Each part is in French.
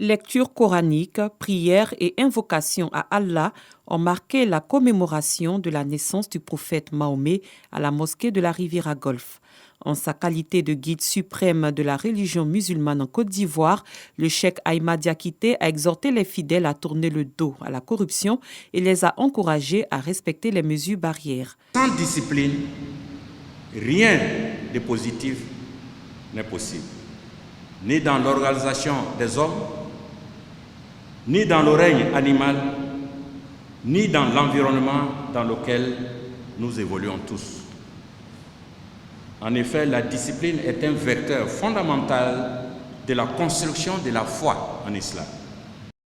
Lecture coranique, prières et invocations à Allah ont marqué la commémoration de la naissance du prophète Mahomet à la mosquée de la Riviera Golfe. En sa qualité de guide suprême de la religion musulmane en Côte d'Ivoire, le cheikh Ahmad Diakité a exhorté les fidèles à tourner le dos à la corruption et les a encouragés à respecter les mesures barrières. Sans discipline, rien de positif n'est possible, ni dans l'organisation des hommes, ni dans le règne animal, ni dans l'environnement dans lequel nous évoluons tous. En effet, la discipline est un vecteur fondamental de la construction de la foi en islam.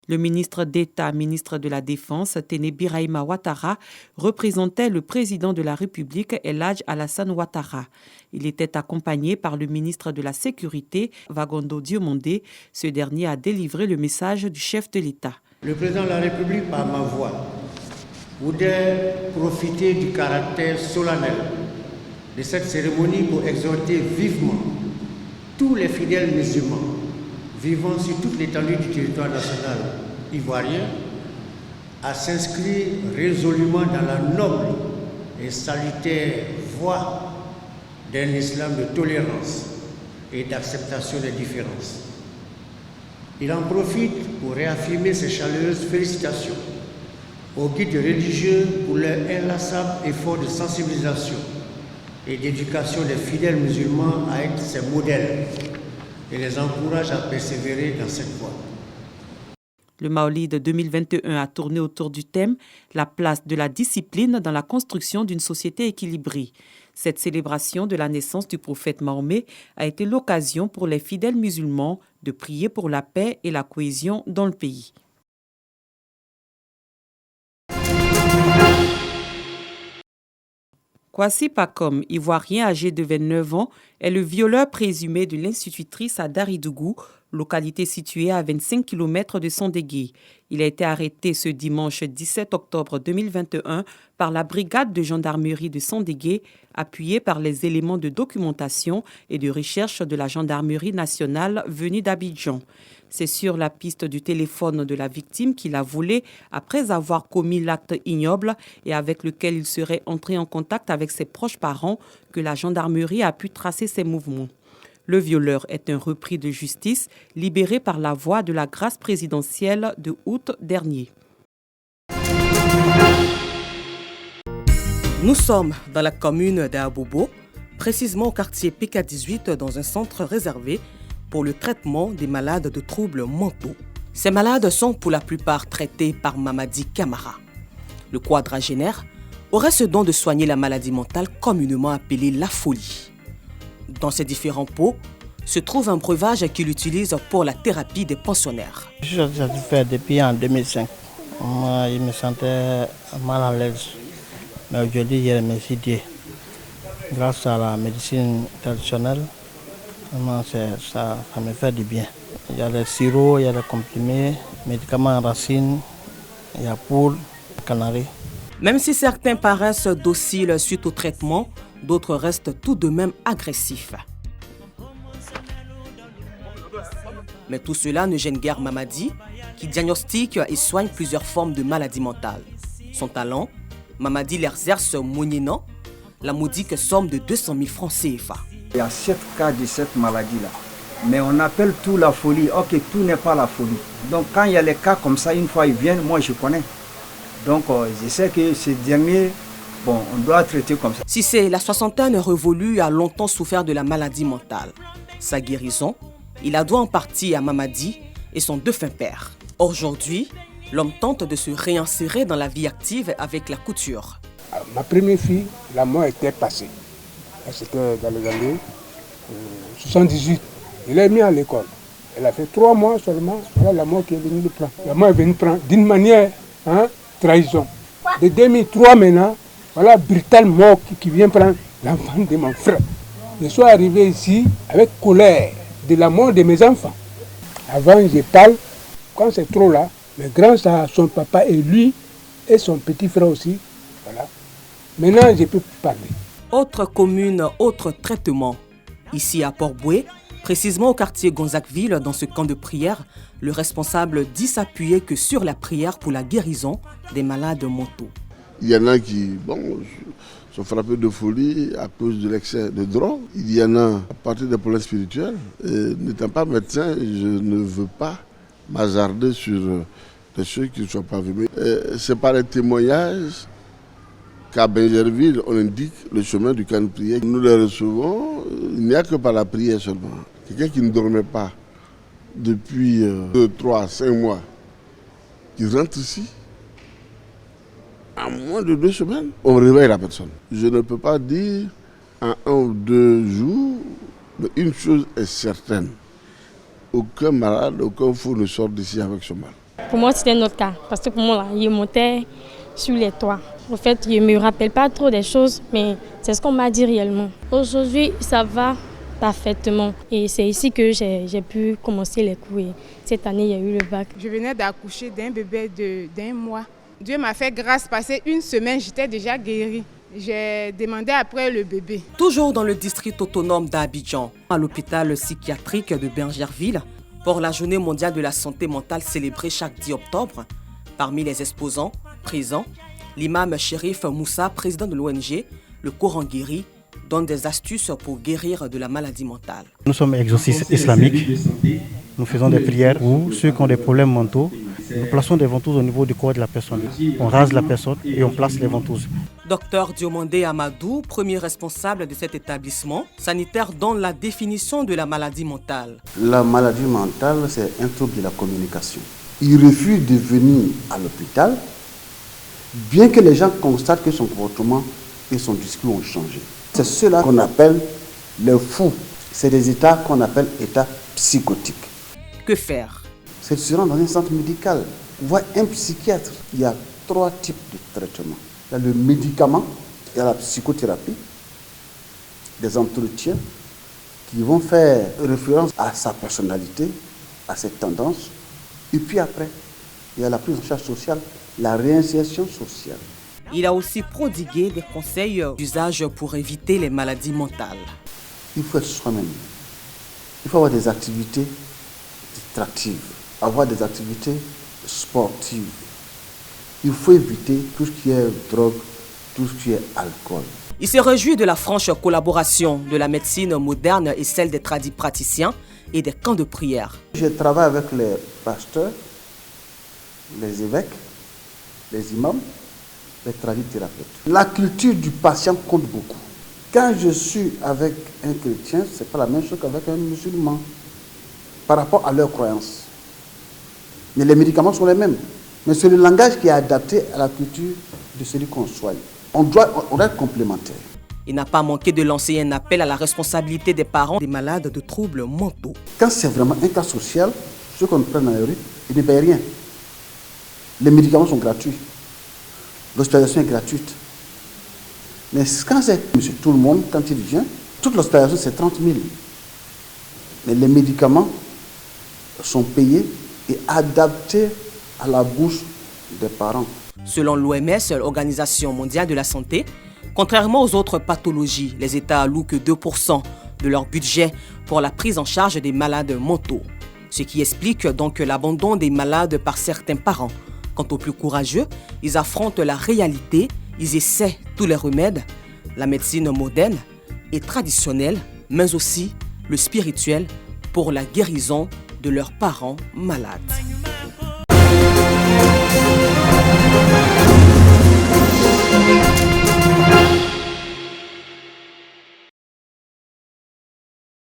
Le ministre d'État, ministre de la Défense, Téné Birahima Ouattara, représentait le président de la République, El Hadj Alassane Ouattara. Il était accompagné par le ministre de la Sécurité, Vagondo Diomondé. Ce dernier a délivré le message du chef de l'État. Le président de la République, par ma voix, voudrait profiter du caractère solennel de cette cérémonie pour exhorter vivement tous les fidèles musulmans vivant sur toute l'étendue du territoire national ivoirien à s'inscrire résolument dans la noble et salutaire voie d'un islam de tolérance et d'acceptation des différences. Il en profite pour réaffirmer ses chaleureuses félicitations aux guides religieux pour leur inlassable effort de sensibilisation et d'éducation des fidèles musulmans à être ses modèles et les encourage à persévérer dans cette voie. Le Maolid 2021 a tourné autour du thème « La place de la discipline dans la construction d'une société équilibrée ». Cette célébration de la naissance du prophète Mahomet a été l'occasion pour les fidèles musulmans de prier pour la paix et la cohésion dans le pays. Kwasi Pakom, ivoirien âgé de 29 ans, est le violeur présumé de l'institutrice à Daridougou, localité située à 25 km de Sandégué. Il a été arrêté ce dimanche 17 octobre 2021 par la brigade de gendarmerie de Sandégué, appuyée par les éléments de documentation et de recherche de la gendarmerie nationale venue d'Abidjan. C'est sur la piste du téléphone de la victime qu'il a volé après avoir commis l'acte ignoble et avec lequel il serait entré en contact avec ses proches parents que la gendarmerie a pu tracer ses mouvements. Le violeur est un repris de justice libéré par la voie de la grâce présidentielle de août dernier. Nous sommes dans la commune d'Abobo, précisément au quartier PK18 dans un centre réservé pour le traitement des malades de troubles mentaux. Ces malades sont pour la plupart traités par Mamadi Camara. Le quadragénaire aurait ce don de soigner la maladie mentale communément appelée la folie. Dans ces différents pots se trouve un breuvage qu'il utilise pour la thérapie des pensionnaires. Je suis satisfait depuis en 2005. Moi, il me sentait mal à l'aise. Mais aujourd'hui, je remercie Dieu. Grâce à la médecine traditionnelle, ça me fait du bien. Il y a les sirops, il y a les comprimés, médicaments en racines, il y a poule, canari. Même si certains paraissent dociles suite au traitement, d'autres restent tout de même agressifs. Mais tout cela ne gêne guère Mamadi, qui diagnostique et soigne plusieurs formes de maladies mentales. Son talent, Mamadi l'exerce moyennant la modique somme de 200 000 francs CFA. Il y a 7 cas de cette maladie-là. Mais on appelle tout la folie. Ok, tout n'est pas la folie. Donc quand il y a les cas comme ça, une fois ils viennent, moi je connais. Donc je sais que ces derniers, on doit traiter comme ça. Cissé, la soixantaine révolue, a longtemps souffert de la maladie mentale. Sa guérison, il la doit en partie à Mamadi et son défunt père. Aujourd'hui, l'homme tente de se réinsérer dans la vie active avec la couture. Ma première fille, la mort était passée. C'était dans les années 78. Je l'ai mis à l'école. Elle a fait 3 mois seulement. Voilà la mort qui est venue le prendre. La mort est venue prendre d'une manière, trahison. De 2003 maintenant, voilà brutal mort qui vient prendre l'enfant de mon frère. Je suis arrivé ici avec colère de la mort de mes enfants. Avant, je parle, quand c'est trop là, mais grâce à son papa et lui, et son petit frère aussi, voilà. Maintenant, je peux parler. Autre commune, autre traitement. Ici à Port-Boué, Précisément au quartier Gonzagueville, dans ce camp de prière, le responsable dit s'appuyer que sur la prière pour la guérison des malades mentaux. Il y en a qui sont frappés de folie à cause de l'excès de drogue. Il y en a à partir des problèmes spirituels. N'étant pas médecin, je ne veux pas m'hasarder sur des choses qui ne sont pas vraies. C'est par les témoignages qu'à Benjerville, on indique le chemin du camp de prière. Nous les recevons, il n'y a que par la prière seulement. Quelqu'un qui ne dormait pas depuis 2, 3, 5 mois, qui rentre ici, en moins de 2 semaines, on réveille la personne. Je ne peux pas dire en 1 ou 2 jours, mais une chose est certaine. Aucun malade, aucun fou ne sort d'ici avec ce mal. Pour moi, c'était notre cas. Parce que pour moi, là, il montait sur les toits. En fait, je ne me rappelle pas trop des choses, mais c'est ce qu'on m'a dit réellement. Aujourd'hui, ça va parfaitement. Et c'est ici que j'ai pu commencer les cours. Et cette année, il y a eu le bac. Je venais d'accoucher d'un bébé d'1 mois. Dieu m'a fait grâce, passé 1 semaine, j'étais déjà guérie. J'ai demandé après le bébé. Toujours dans le district autonome d'Abidjan, à l'hôpital psychiatrique de Benjerville, pour la journée mondiale de la santé mentale célébrée chaque 10 octobre. Parmi les exposants présents, l'imam Chérif Moussa, président de l'ONG, le Coran guéri, donne des astuces pour guérir de la maladie mentale. Nous sommes exorcistes islamiques. Nous faisons des prières pour ceux qui ont des problèmes mentaux. Nous plaçons des ventouses au niveau du corps de la personne. On rase la personne et on place les ventouses. Docteur Diomandé Amadou, premier responsable de cet établissement sanitaire, donne la définition de la maladie mentale. La maladie mentale, c'est un trouble de la communication. Il refuse de venir à l'hôpital, bien que les gens constatent que son comportement et son discours ont changé. C'est cela qu'on appelle les fous. C'est des états qu'on appelle états psychotiques. Que faire? C'est de se rendre dans un centre médical, voir un psychiatre. Il y a 3 types de traitements. Il y a le médicament, il y a la psychothérapie, des entretiens qui vont faire référence à sa personnalité, à ses tendances. Et puis après, il y a la prise en charge sociale, la réinsertion sociale. Il a aussi prodigué des conseils d'usage pour éviter les maladies mentales. Il faut être soi-même. Il faut avoir des activités distractives, avoir des activités sportives. Il faut éviter tout ce qui est drogue, tout ce qui est alcool. Il se réjouit de la franche collaboration de la médecine moderne et celle des tradipraticiens et des camps de prière. Je travaille avec les pasteurs, les évêques, les imams, les tradithérapeutes. La culture du patient compte beaucoup. Quand je suis avec un chrétien, ce n'est pas la même chose qu'avec un musulman par rapport à leurs croyances. Mais les médicaments sont les mêmes. Mais c'est le langage qui est adapté à la culture de celui qu'on soigne. On doit être complémentaires. Il n'a pas manqué de lancer un appel à la responsabilité des parents des malades de troubles mentaux. Quand c'est vraiment un cas social, ceux qu'on prend dans les rues, ils ne payent rien. Les médicaments sont gratuits. L'hospitalisation est gratuite. Mais quand c'est monsieur tout le monde, quand il vient, toute l'hospitalisation c'est 30 000. Mais les médicaments sont payés et adaptés à la bouche des parents. Selon l'OMS, l'Organisation mondiale de la santé, contrairement aux autres pathologies, les États allouent que 2% de leur budget pour la prise en charge des malades mentaux. Ce qui explique donc l'abandon des malades par certains parents. Quant aux plus courageux, ils affrontent la réalité, ils essaient tous les remèdes, la médecine moderne et traditionnelle, mais aussi le spirituel pour la guérison de leurs parents malades.